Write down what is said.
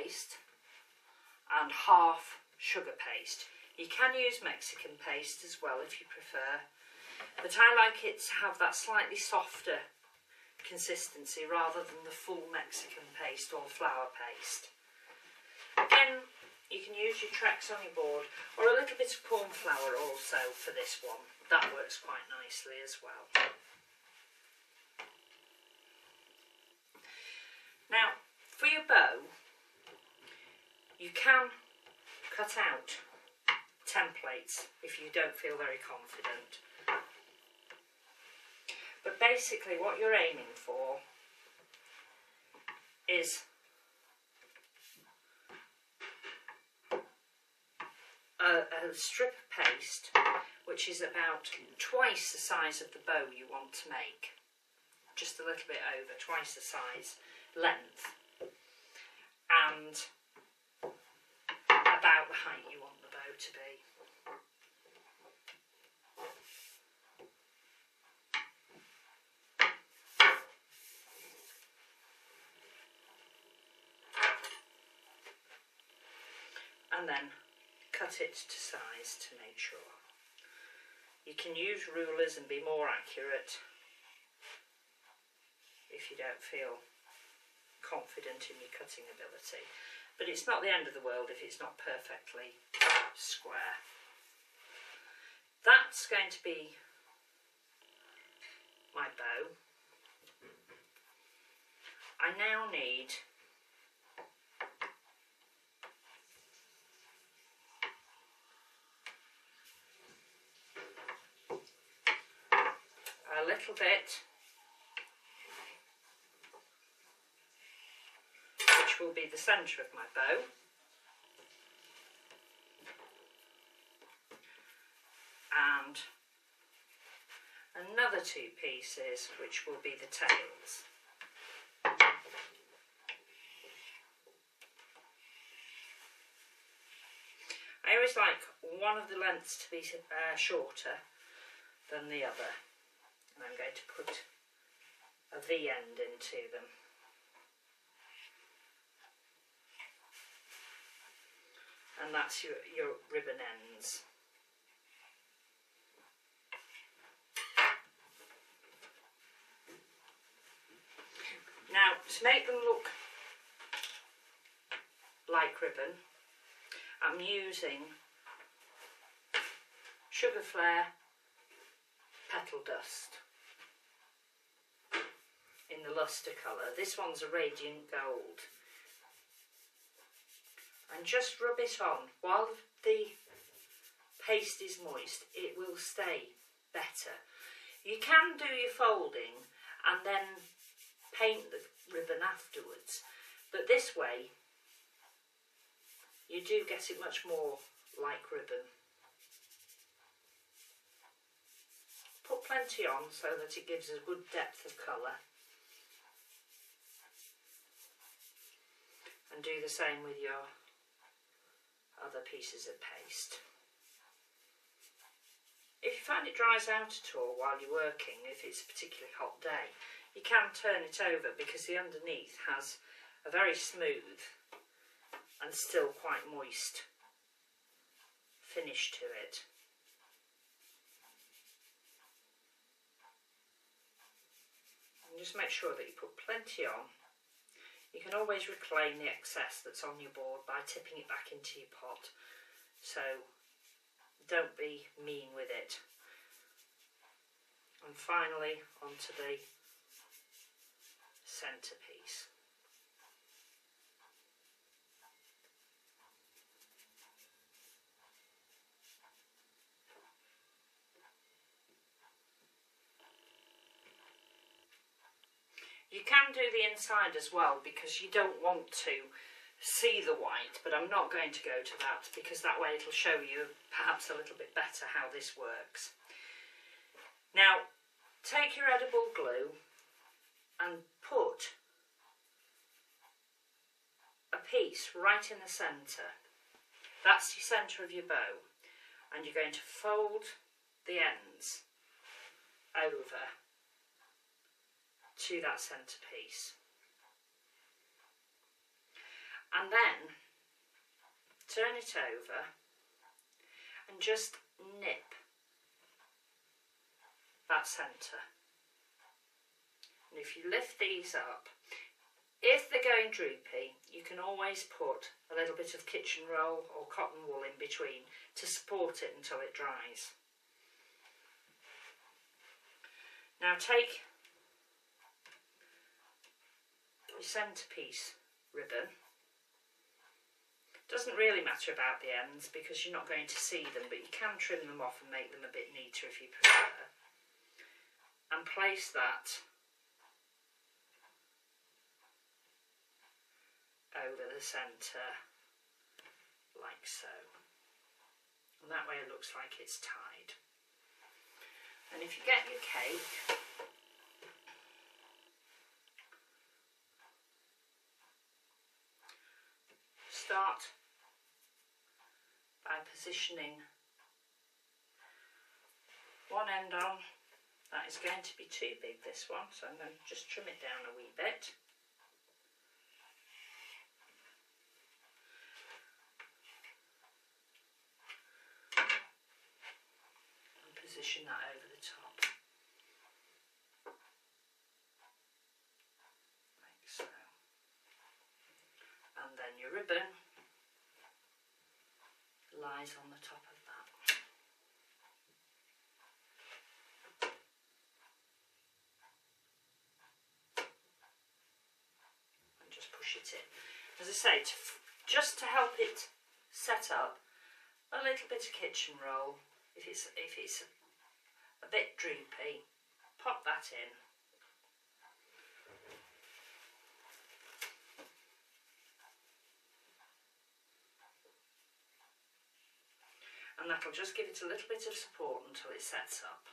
paste and half sugar paste. You can use Mexican paste as well if you prefer, but I like it to have that slightly softer consistency rather than the full Mexican paste or flour paste. Again, you can use your Trex on your board, or a little bit of corn flour also for this one. That works quite nicely as well. Now, for your bow, you can cut out templates if you don't feel very confident. But basically what you're aiming for is a strip of paste which is about twice the size of the bow you want to make. Just a little bit over, twice the size length, and about the height you want the bow to be. And then cut it to size to make sure. You can use rulers and be more accurate if you don't feel confident in your cutting ability. But it's not the end of the world if it's not perfectly square. That's going to be my bow. I now need a little bit, which will be the centre of my bow, and another 2 pieces which will be the tails. I always like one of the lengths to be shorter than the other. And I'm going to put a V end into them. And that's your ribbon ends. Now, to make them look like ribbon, I'm using Sugar Flare Petal Dust in the luster colour. This one's a radiant gold. And just rub it on while the paste is moist. It will stay better. You can do your folding and then paint the ribbon afterwards, but this way you do get it much more like ribbon. Put plenty on so that it gives a good depth of colour. And do the same with your other pieces of paste. If you find it dries out at all while you're working, if it's a particularly hot day, you can turn it over because the underneath has a very smooth and still quite moist finish to it. And just make sure that you put plenty on. You can always reclaim the excess that's on your board by tipping it back into your pot, so don't be mean with it. And finally onto the centrepiece. You can do the inside as well because you don't want to see the white, but I'm not going to go to that because that way it'll show you perhaps a little bit better how this works. Now, take your edible glue and put a piece right in the centre. That's the centre of your bow, and you're going to fold the ends over to that centrepiece. And then turn it over and just nip that centre. And if you lift these up, if they're going droopy, you can always put a little bit of kitchen roll or cotton wool in between to support it until it dries. Now take your centrepiece ribbon. Doesn't really matter about the ends because you're not going to see them, but you can trim them off and make them a bit neater if you prefer. And place that over the centre like so. And that way it looks like it's tied. And if you get your cake, start by positioning one end on. That is going to be too big, this one, so I'm going to just trim it down a wee bit. And position that over the top. Like so. And then your ribbon lies on the top of that. And just push it in. As I say, just to help it set up, a little bit of kitchen roll. If it's a bit droopy, pop that in. And that'll just give it a little bit of support until it sets up.